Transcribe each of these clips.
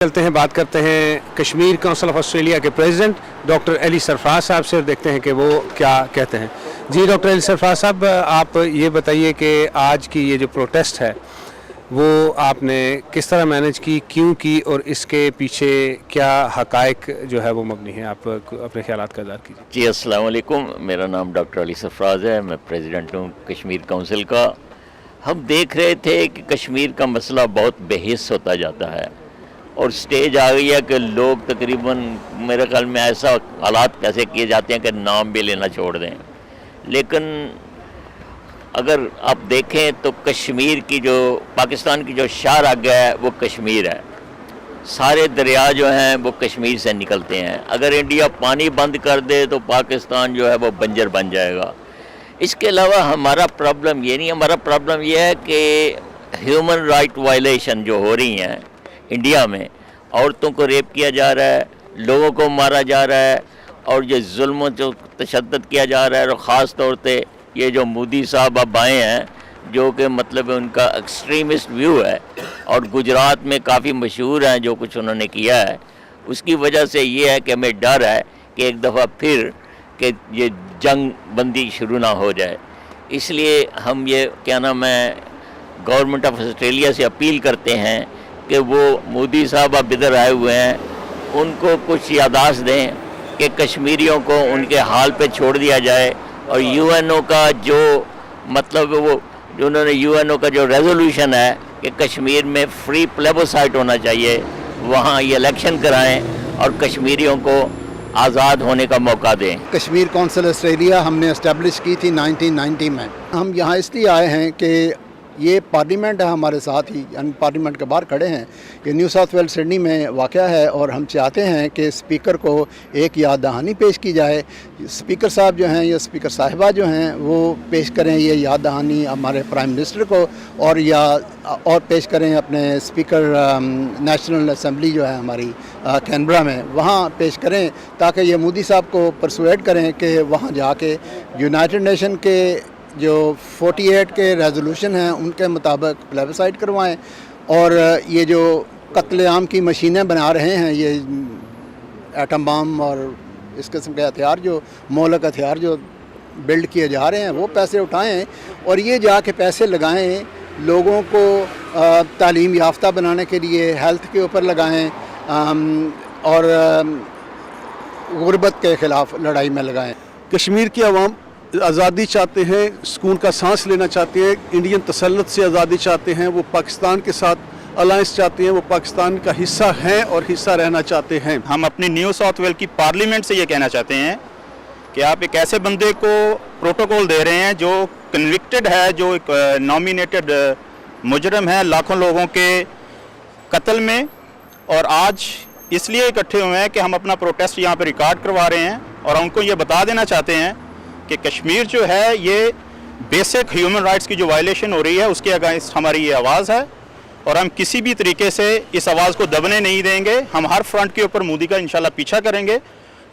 चलते हैं, बात करते हैं कश्मीर काउंसिल ऑफ ऑस्ट्रेलिया के प्रेसिडेंट डॉक्टर अली सरफराज साहब से और देखते हैं कि वो क्या कहते हैं। जी डॉक्टर अली सरफराज साहब, आप ये बताइए कि आज की ये जो प्रोटेस्ट है वो आपने किस तरह मैनेज की, क्यों की और इसके पीछे क्या हकायक जो है वो मबनी है, आप अपने ख्यालात का इज़हार कीजिए। जी अस्सलाम वालेकुम, मेरा नाम डॉक्टर अली सरफराज है, मैं प्रेसिडेंट हूँ कश्मीर काउंसिल का। हम देख रहे थे कि कश्मीर का मसला बहुत बेहिस होता जाता है और स्टेज आ गई है कि लोग तकरीबन मेरे ख्याल में ऐसा हालात कैसे किए जाते हैं कि नाम भी लेना छोड़ दें। लेकिन अगर आप देखें तो कश्मीर की जो पाकिस्तान की जो शाहराह है वो कश्मीर है। सारे दरिया जो हैं वो कश्मीर से निकलते हैं। अगर इंडिया पानी बंद कर दे तो पाकिस्तान जो है वो बंजर बन जाएगा। इसके अलावा हमारा प्रॉब्लम ये नहीं, हमारा प्रॉब्लम ये है कि ह्यूमन राइट वायलेशन जो हो रही हैं इंडिया में, औरतों को रेप किया जा रहा है, लोगों को मारा जा रहा है और ये जुल्म जो तशद्दुद किया जा रहा है। और ख़ास तौर पे ये जो मोदी साहब अब आए हैं जो कि मतलब उनका एक्सट्रीमिस्ट व्यू है और गुजरात में काफ़ी मशहूर हैं जो कुछ उन्होंने किया है, उसकी वजह से ये है कि हमें डर है कि एक दफ़ा फिर कि ये जंग बंदी शुरू ना हो जाए। इसलिए हम ये क्या नाम है गवर्नमेंट ऑफ ऑस्ट्रेलिया से अपील करते हैं कि वो मोदी साहब अब इधर आए हुए हैं, उनको कुछ याददाश्त दें कि कश्मीरियों को उनके हाल पे छोड़ दिया जाए और यूएनओ का जो मतलब वो जो उन्होंने यूएनओ का जो रेजोल्यूशन है कि कश्मीर में फ्री प्लेबोसाइट होना चाहिए, वहाँ ये इलेक्शन कराएं और कश्मीरियों को आज़ाद होने का मौका दें। कश्मीर काउंसिल ऑस्ट्रेलिया हमने इस्टेब्लिश की थी 1990 में। हम यहाँ इसलिए आए हैं कि ये पार्लियामेंट है हमारे साथ ही, यानी पार्लियामेंट के बाहर खड़े हैं। ये न्यू साउथ वेल्स सिडनी में वाक़या है और हम चाहते हैं कि स्पीकर को एक याद दहानी पेश की जाए। स्पीकर साहब जो हैं या स्पीकर साहिबा जो हैं वो पेश करें ये याद दहानी हमारे प्राइम मिनिस्टर को और पेश करें अपने स्पीकर नेशनल असम्बली जो है हमारी कैनबरा में, वहाँ पेश करें ताकि ये मोदी साहब को परसुएड करें कि वहाँ जाके यूनाइटेड नेशन के जो 48 के रेजोल्यूशन हैं उनके मुताबिक प्लेबसाइट करवाएं और ये जो कत्लेआम की मशीनें बना रहे हैं, ये एटम बम और इस किस्म के हथियार जो मौलक हथियार जो बिल्ड किए जा रहे हैं वो पैसे उठाएं और ये जाके पैसे लगाएं लोगों को तालीम याफ्ता बनाने के लिए, हेल्थ के ऊपर लगाएं और गुर्बत के ख़िलाफ़ लड़ाई में लगाएं। कश्मीर की आवाम आज़ादी चाहते हैं, सुकून का सांस लेना चाहते हैं, इंडियन तसल्लुत से आज़ादी चाहते हैं, वो पाकिस्तान के साथ अलायंस चाहते हैं, वो पाकिस्तान का हिस्सा हैं और हिस्सा रहना चाहते हैं। हम अपनी न्यू साउथ वेल्स की पार्लियामेंट से ये कहना चाहते हैं कि आप एक ऐसे बंदे को प्रोटोकॉल दे रहे हैं जो कन्विक्टेड है, जो एक नॉमिनेटेड मुजरम है लाखों लोगों के कत्ल में, और आज इसलिए इकट्ठे हुए हैं कि हम अपना प्रोटेस्ट यहाँ पर रिकॉर्ड करवा रहे हैं और उनको ये बता देना चाहते हैं कि कश्मीर जो है ये बेसिक ह्यूमन राइट्स की जो वायलेशन हो रही है उसके अगेंस्ट हमारी ये आवाज़ है और हम किसी भी तरीके से इस आवाज़ को दबने नहीं देंगे। हम हर फ्रंट के ऊपर मोदी का इंशाल्लाह पीछा करेंगे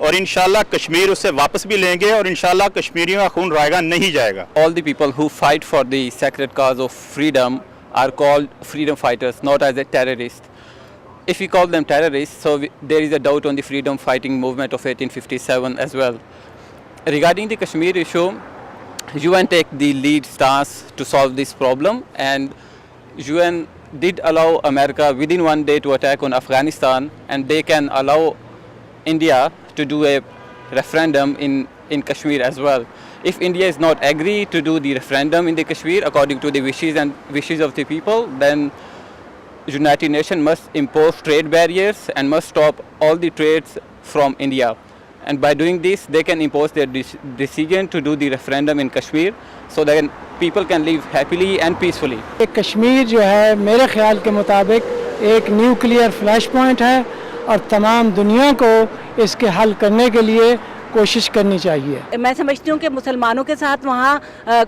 और इंशाल्लाह कश्मीर उससे वापस भी लेंगे और इंशाल्लाह कश्मीरियों का खून रायगा नहीं जाएगा। All the people who fight for the sacred cause of freedom are called freedom fighters, not as a terrorist. If we call them terrorists, so there is a doubt on the freedom fighting movement of 1857 as well. Regarding the Kashmir issue, UN take the lead stance to solve this problem, and UN did allow America within one day to attack on Afghanistan, and they can allow India to do a referendum in Kashmir as well. If India is not agree to do the referendum in the Kashmir according to the wishes of the people, then United Nations must impose trade barriers and must stop all the trades from India. And by doing this, they can impose their decision to do the referendum in Kashmir, so that people can live happily and peacefully. Kashmir जो है मेरे ख्याल के मुताबिक एक nuclear flash point है और तमाम दुनिया को इसके हल करने के लिए कोशिश करनी चाहिए। मैं समझती हूँ कि मुसलमानों के साथ वहाँ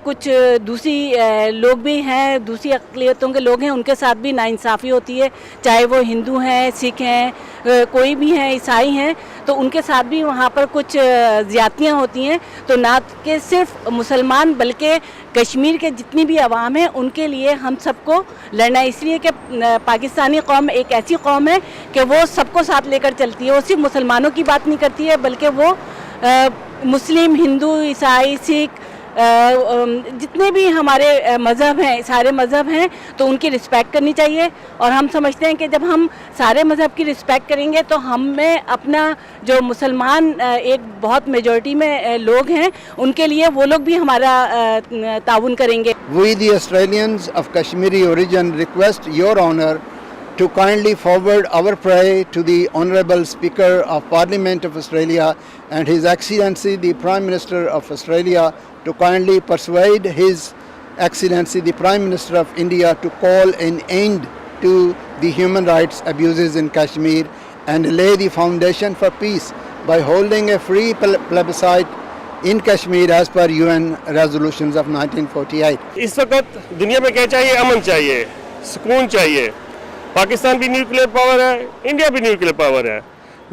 कुछ दूसरी लोग भी हैं, दूसरी अक़लियतों के लोग हैं, उनके साथ भी नाइंसाफ़ी होती है, चाहे वो हिंदू हैं, सिख हैं, कोई भी हैं, ईसाई हैं, तो उनके साथ भी वहाँ पर कुछ ज़्यादतियाँ होती हैं। तो ना कि सिर्फ मुसलमान बल्कि कश्मीर के जितनी भी अवाम है उनके लिए हम सबको लड़ना है, इसलिए कि पाकिस्तानी कौम एक ऐसी कौम है कि वो सबको साथ लेकर चलती है। वो सिर्फ मुसलमानों की बात नहीं करती है बल्कि वो मुस्लिम, हिंदू, ईसाई, सिख, जितने भी हमारे मज़हब हैं, सारे मज़हब हैं, तो उनकी रिस्पेक्ट करनी चाहिए। और हम समझते हैं कि जब हम सारे मज़हब की रिस्पेक्ट करेंगे तो हमें अपना जो मुसलमान एक बहुत मेजॉरिटी में लोग हैं उनके लिए वो लोग भी हमारा ताउन करेंगे। We the Australians of Kashmiri origin request your honour to kindly forward our prayer to the Honourable Speaker of Parliament of Australia and His Excellency the Prime Minister of Australia to kindly persuade His Excellency the Prime Minister of India to call an end to the human rights abuses in Kashmir and lay the foundation for peace by holding a free plebiscite in Kashmir as per UN resolutions of 1948. इस वक्त दुनिया में क्या चाहिए? अमन चाहिए, सुकून चाहिए। पाकिस्तान भी न्यूक्लियर पावर है, इंडिया भी न्यूक्लियर पावर है।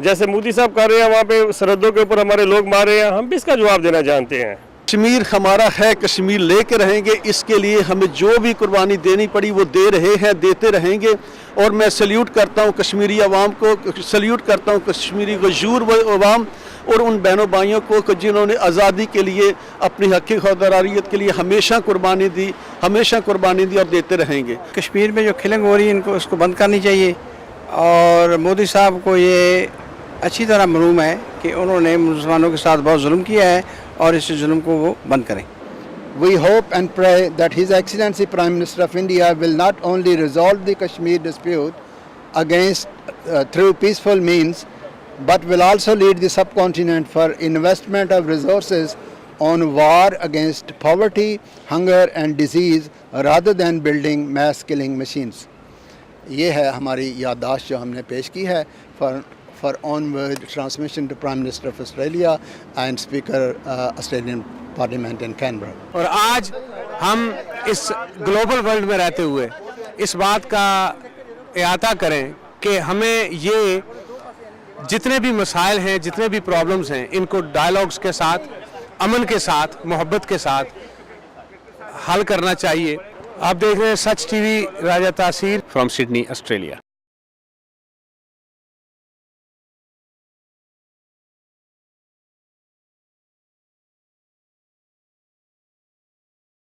जैसे मोदी साहब कर रहे हैं, वहाँ पे सरहदों के ऊपर हमारे लोग मार रहे हैं, हम भी इसका जवाब देना जानते हैं। कश्मीर हमारा है, कश्मीर लेके रहेंगे। इसके लिए हमें जो भी कुर्बानी देनी पड़ी वो दे रहे हैं, देते रहेंगे। और मैं सल्यूट करता हूँ कश्मीरी अवाम को, सल्यूट करता हूँ कश्मीरी गजूर अवाम और उन बहनों भाइयों को जिन्होंने आज़ादी के लिए, अपनी हक़ खुदरारियत के लिए हमेशा कुर्बानी दी और देते रहेंगे। कश्मीर में जो किलिंग हो रही है इनको उसको बंद करनी चाहिए और मोदी साहब को ये अच्छी तरह मालूम है कि उन्होंने मुसलमानों के साथ बहुत जुल्म किया है और इस जुल्म को वो बंद करें। We hope and pray that His Excellency Prime Minister of India will not only resolve the Kashmir dispute against through peaceful means, but will also lead the subcontinent for investment of resources on war against poverty, hunger and disease rather than building mass killing machines. یہ ہے ہماری یادداشت جو ہم نے پیش کی ہے for onward transmission to Prime Minister of Australia and Speaker Australian Parliament in Canberra. اور آج ہم اس گلوبل ورلڈ میں رہتے ہوئے اس بات کا احاطہ کریں کہ ہمیں یہ جتنے بھی مسائل ہیں، جتنے بھی پرابلمز ہیں، ان کو ڈائلاگز کے ساتھ، امن کے ساتھ، محبت کے ساتھ حل کرنا چاہیے۔ آپ دیکھ رہے ہیں سچ ٹی وی، راجہ تاثیر فرام سڈنی، آسٹریلیا۔